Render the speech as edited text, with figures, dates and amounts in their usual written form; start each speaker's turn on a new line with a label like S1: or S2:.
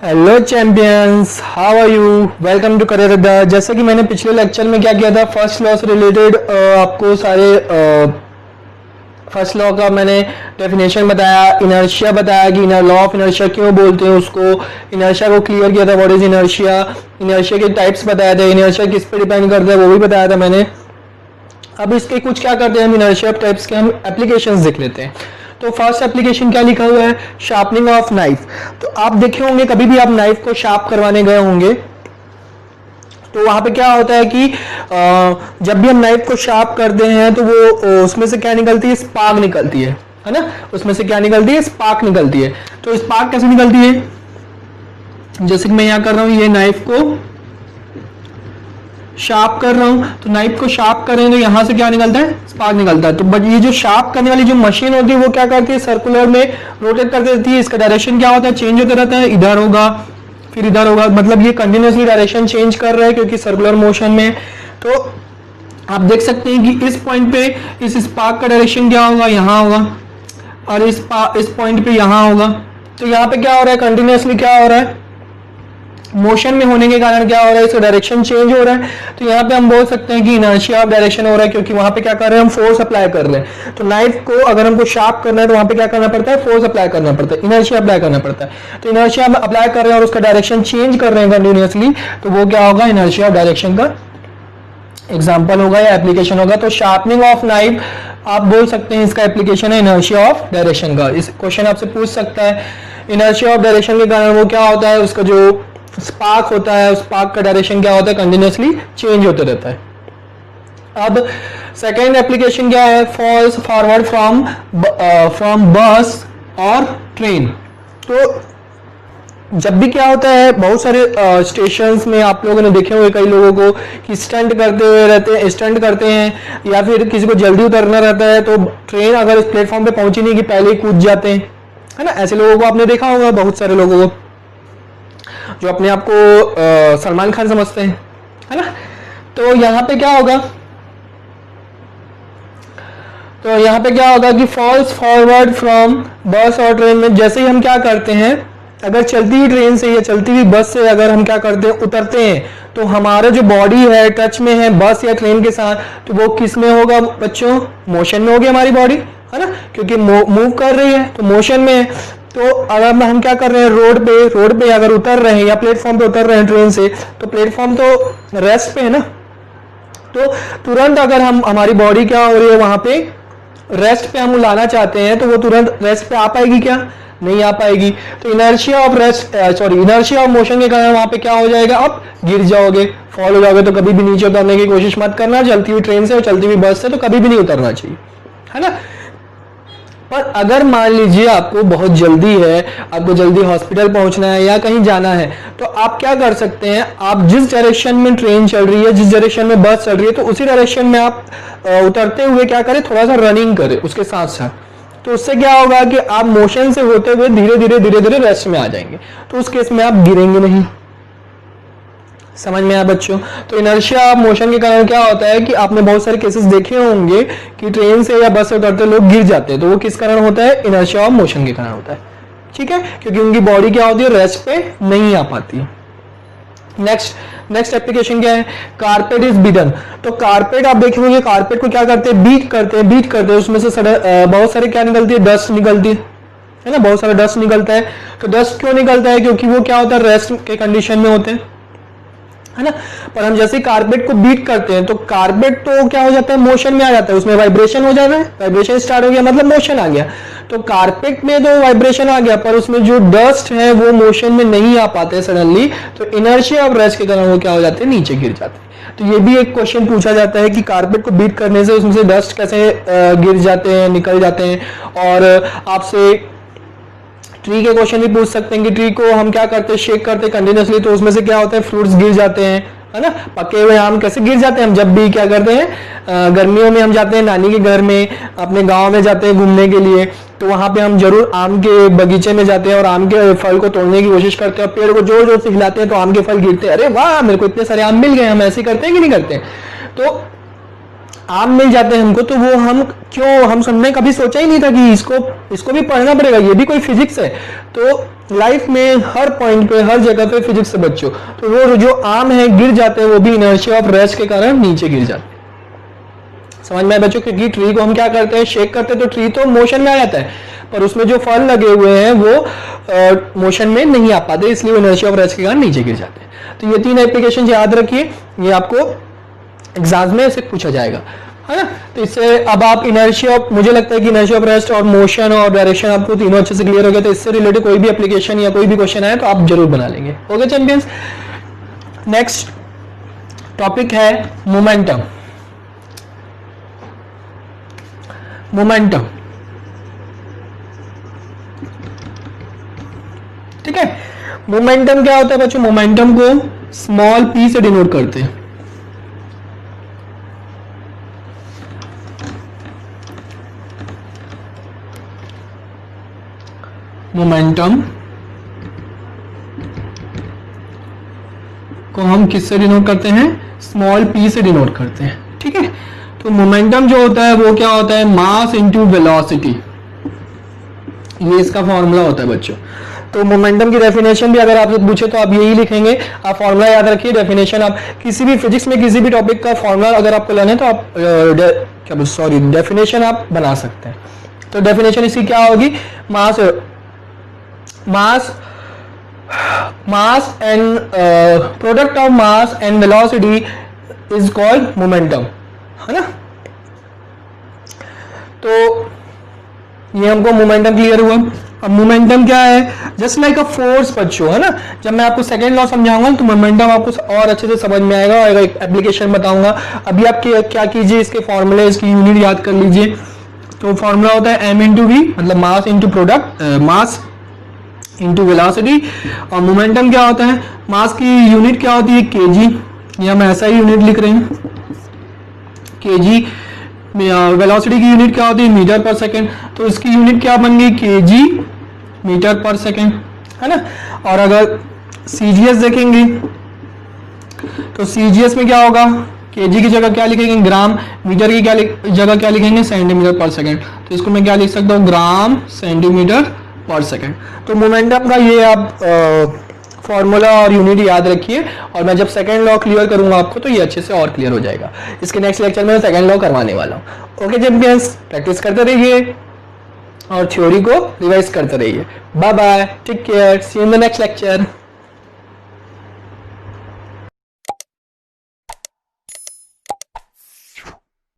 S1: Hello champions, how are you? Welcome to career Adda. जैसे कि मैंने पिछले लेक्चर में क्या किया था, फर्स्ट लॉ से रिलेटेड आपको सारे फर्स्ट लॉ का मैंने डेफिनेशन बताया, इनर्शिया बताया कि लॉ ऑफ इनर्शिया क्यों बोलते हैं उसको, इनर्शिया को क्लियर किया था, व्हाट इज इनर्शिया, इनर्शिया के टाइप्स बताए थे, इनर्शिया किस पे डिपेंड करता है वो भी बताया था मैंने। अब इसके कुछ क्या करते हैं हम, इनर्शिया टाइप्स के हम एप्लीकेशंस देख लेते हैं। तो फर्स्ट एप्लीकेशन क्या लिखा हुआ है, शार्पनिंग ऑफ नाइफ। तो आप देखे होंगे कभी भी आप नाइफ को शार्प करवाने गए होंगे तो वहां पे क्या होता है कि जब भी हम नाइफ को शार्प करते हैं तो वो उसमें से क्या निकलती है, स्पार्क निकलती है ना। उसमें से क्या निकलती है, स्पार्क निकलती है। तो स्पार्क कैसे निकलती है, जैसे कि मैं यहां कर रहा हूं, ये नाइफ को शार्प कर रहा हूं, तो नाइफ को शार्प करें तो यहां से क्या निकलता है, स्पार्क निकलता है। तो बट ये जो शार्प करने वाली जो मशीन होती है वो क्या करती है, सर्कुलर में रोटेट करती रहती है। इसका डायरेक्शन क्या होता है, चेंज होता रहता है, इधर होगा फिर इधर होगा, मतलब ये कंटिन्यूसली डायरेक्शन चेंज कर रहा है क्योंकि सर्कुलर मोशन में। तो आप देख सकते हैं कि इस पॉइंट पे इस स्पार्क का डायरेक्शन क्या होगा, यहाँ होगा, और इस पॉइंट पे यहाँ होगा। तो यहाँ पे क्या हो रहा है, कंटिन्यूसली क्या हो रहा है, मोशन में होने के कारण क्या हो रहा है, इसका डायरेक्शन चेंज हो रहा है। तो यहाँ पे हम बोल सकते हैं कि इनर्शिया ऑफ डायरेक्शन हो रहा है, क्योंकि वहां पे क्या कर रहे हैं, हम फोर्स अप्लाई कर रहे हैं। तो नाइफ को अगर हमको शार्प करना है तो वहां पे क्या करना पड़ता है, फोर्स अप्लाई करना पड़ता है, इनर्शिया अप्लाई करना पड़ता है। तो इनर्शिया हम अप्लाई कर रहे हैं और उसका डायरेक्शन चेंज कर रहे हैं कंटिन्यूसली, तो वो क्या होगा, इनर्शिया ऑफ डायरेक्शन का एग्जाम्पल होगा या एप्लीकेशन होगा। तो शार्पनिंग ऑफ नाइफ आप बोल सकते हैं इसका एप्लीकेशन है इनर्शिया ऑफ डायरेक्शन का। इस क्वेश्चन आपसे पूछ सकता है, इनर्शिया ऑफ डायरेक्शन के कारण वो क्या होता है, उसका जो स्पार्क होता है, उस स्पार्क का डायरेक्शन क्या होता है, कंटिन्यूसली चेंज होते रहता है। अब सेकेंड एप्लीकेशन क्या है, फॉल्स फॉरवर्ड फ्रॉम बस और ट्रेन। तो जब भी क्या होता है, बहुत सारे स्टेशंस में आप लोगों ने देखे हुए कई लोगों को कि स्टंट करते हुए रहते हैं, स्टंट करते हैं, या फिर किसी को जल्दी उतरना रहता है तो ट्रेन अगर इस प्लेटफॉर्म पे पहुंची नहीं कि पहले ही कूद जाते हैं, है ना। ऐसे लोगों को आपने देखा होगा, बहुत सारे लोगों को जो अपने आप को सलमान खान समझते हैं, है ना। तो यहाँ पे क्या होगा, तो यहाँ पे क्या होगा कि फॉल्स फॉरवर्ड फ्रॉम बस और ट्रेन में जैसे ही हम क्या करते हैं, अगर चलती हुई ट्रेन से या चलती हुई बस से अगर हम क्या करते हैं, उतरते हैं, तो हमारा जो बॉडी है टच में है बस या ट्रेन के साथ, तो वो किस में होगा बच्चों, मोशन में होगी हमारी बॉडी, है ना, क्योंकि मूव कर रही है तो मोशन में है। तो अगर हम क्या कर रहे हैं, रोड पे अगर उतर रहे हैं या प्लेटफॉर्म पे उतर रहे हैं ट्रेन से, तो प्लेटफॉर्म तो रेस्ट पे है ना। तो तुरंत अगर हम हमारी बॉडी क्या हो रही है वहां पे रेस्ट पे हम लाना चाहते हैं, तो वो तुरंत रेस्ट पे आ पाएगी क्या, नहीं आ पाएगी। तो inertia of inertia of motion के कारण वहां पे क्या हो जाएगा, आप गिर जाओगे, फॉल हो जाओगे। तो कभी भी नीचे उतरने की कोशिश मत करना, चलती हुई ट्रेन से और चलती हुई बस से तो कभी भी नहीं उतरना चाहिए, है ना। पर अगर मान लीजिए आपको बहुत जल्दी है, आपको जल्दी हॉस्पिटल पहुंचना है या कहीं जाना है, तो आप क्या कर सकते हैं, आप जिस डायरेक्शन में ट्रेन चल रही है, जिस डायरेक्शन में बस चल रही है, तो उसी डायरेक्शन में आप उतरते हुए क्या करें, थोड़ा सा रनिंग करें उसके साथ साथ। तो उससे क्या होगा कि आप मोशन से होते हुए धीरे धीरे रेस्ट में आ जाएंगे, तो उस केस में आप गिरेंगे नहीं। समझ में आया बच्चों। तो इनर्शिया मोशन के कारण क्या होता है कि आपने बहुत सारे केसेस देखे होंगे कि ट्रेन से या बस से उतरते लोग गिर जाते हैं, तो वो किस कारण होता है, इनर्शिया ऑफ मोशन के कारण होता है, ठीक है, क्योंकि उनकी बॉडी क्या होती है, रेस्ट पे नहीं आ पाती। नेक्स्ट एप्लीकेशन क्या है, कारपेट इज बीटन। तो कारपेट आप देखेंगे, कारपेट को क्या करते हैं, बीट करते हैं, उसमें से बहुत सारे क्या निकलती है, डस्ट निकलती है ना, बहुत सारा डस्ट निकलता है। तो डस्ट क्यों निकलता है, क्योंकि वो क्या होता है, रेस्ट के कंडीशन में होते हैं, है ना। पर हम जैसे कारपेट को बीट करते हैं तो कारपेट तो क्या हो जाता है, मोशन में आ जाता है, उसमें वाइब्रेशन हो जाता है, वाइब्रेशन स्टार्ट हो गया मतलब मोशन आ गया। तो कारपेट में तो वाइब्रेशन आ गया, पर उसमें जो डस्ट है वो मोशन में नहीं आ पाते सडनली, तो इनर्शिया ऑफ रेस्ट के कारण वो क्या हो जाते हैं, नीचे गिर जाते हैं। तो ये भी एक क्वेश्चन पूछा जाता है कि कारपेट को बीट करने से उसमें से डस्ट कैसे गिर जाते हैं, निकल जाते हैं। और आपसे ट्री के क्वेश्चन भी पूछ सकते हैं कि ट्री को हम क्या करते हैं, शेक करते हैं कंटिन्यूसली, तो उसमें से क्या होता है, फ्रूट्स गिर जाते हैं, है ना। पके हुए आम कैसे गिर जाते हैं, हम जब भी क्या करते हैं, गर्मियों में हम जाते हैं नानी के घर में, अपने गांव में जाते हैं घूमने के लिए, तो वहां पे हम जरूर आम के बगीचे में जाते हैं और आम के फल को तोड़ने की कोशिश करते हैं, और पेड़ को जोर जोर से हिलाते हैं तो आम के फल गिरते हैं, अरे वाह मेरे को इतने सारे आम मिल गए, हम ऐसे करते हैं कि नहीं करते हैं। तो आम मिल जाते हैं हमको, तो वो हम सबने कभी सोचा ही नहीं था कि इसको भी पढ़ना पड़ेगा, ये भी कोई फिजिक्स है। तो लाइफ में हर पॉइंट पे, हर जगह पे फिजिक्स से बच्चों, तो वो जो आम है गिर जाते हैं, वो भी इनर्शिया ऑफ रेस्ट के कारण नीचे गिर जाते हैं। समझ में आया बच्चों? क्योंकि ट्री को हम क्या करते हैं, शेक करते हैं, तो ट्री तो मोशन में आ जाता है, पर उसमें जो फल लगे हुए हैं वो मोशन में नहीं आ पाते, इसलिए इनर्शिया ऑफ रेस्ट के कारण नीचे गिर जाते हैं। तो ये 3 एप्लीकेशन याद रखिए, ये आपको एग्जाम में से पूछा जाएगा, है ना। तो इससे अब आप इनर्शिया, मुझे लगता है कि इनर्शिया ऑफ रेस्ट और मोशन और डायरेक्शन आपको तीनों अच्छे से क्लियर हो गया। तो इससे रिलेटेड कोई भी एप्लीकेशन या कोई भी क्वेश्चन आए तो आप जरूर बना लेंगे। ओके चैंपियंस, नेक्स्ट टॉपिक है मोमेंटम। मोमेंटम, ठीक है। मोमेंटम क्या होता है बच्चों? मोमेंटम को स्मॉल p से डिनोट करते हैं। मोमेंटम को हम किससे डिनोट करते हैं? स्मॉल p से डिनोट करते हैं, ठीक है। तो मोमेंटम जो होता है वो क्या होता है? मास इनटू वेलोसिटी, ये इसका फॉर्मूला होता है बच्चों। तो मोमेंटम की डेफिनेशन भी अगर आपसे पूछे तो आप यही लिखेंगे। आप फॉर्मूला याद रखिए, डेफिनेशन आप किसी भी फिजिक्स में किसी भी टॉपिक का फॉर्मूला अगर आपको लेना है तो आप डेफिनेशन आप बना सकते हैं। तो डेफिनेशन इसकी क्या होगी? Mass and product of mass and velocity is called momentum, है ना। तो ये हमको मोमेंटम क्लियर हुआ। अब मोमेंटम क्या है? जस्ट लाइक अ फोर्स बच्चों, है ना। जब मैं आपको सेकेंड लॉ समझाऊंगा तो मोमेंटम आपको और अच्छे से समझ में आएगा और एक एप्लीकेशन बताऊंगा। अभी आप क्या कीजिए, इसके फॉर्मूले, इसकी यूनिट याद कर लीजिए। तो फॉर्मूला होता है m इंटू वी, मतलब mass into product, mass into velocity. और मोमेंटम क्या होता है? मास की यूनिट क्या होती है? kg, या हम ऐसा ही यूनिट लिख रहे हैं kg। वेलोसिटी की यूनिट क्या होती है? मीटर पर सेकेंड। तो इसकी यूनिट क्या बन गई? kg मीटर पर सेकेंड, है ना। और अगर सीजीएस देखेंगे तो सीजीएस में क्या होगा? kg की जगह क्या लिखेंगे? ग्राम। मीटर की जगह क्या लिखेंगे? सेंटीमीटर पर सेकेंड। तो इसको मैं क्या लिख सकता हूँ? ग्राम सेंटीमीटर पर सेकेंड। तो मोमेंटम का ये आप फॉर्मूला और यूनिट याद रखिए, और मैं जब सेकंड लॉ क्लियर करूंगा आपको तो ये अच्छे से और क्लियर हो जाएगा। इसके नेक्स्ट लेक्चर में मैं सेकंड लॉ करवाने वाला हूँ। ओके चैंपियंस, प्रैक्टिस करते रहिए और थ्योरी को रिवाइज करते रहिए। Bye bye, take care, see you in the next lecture.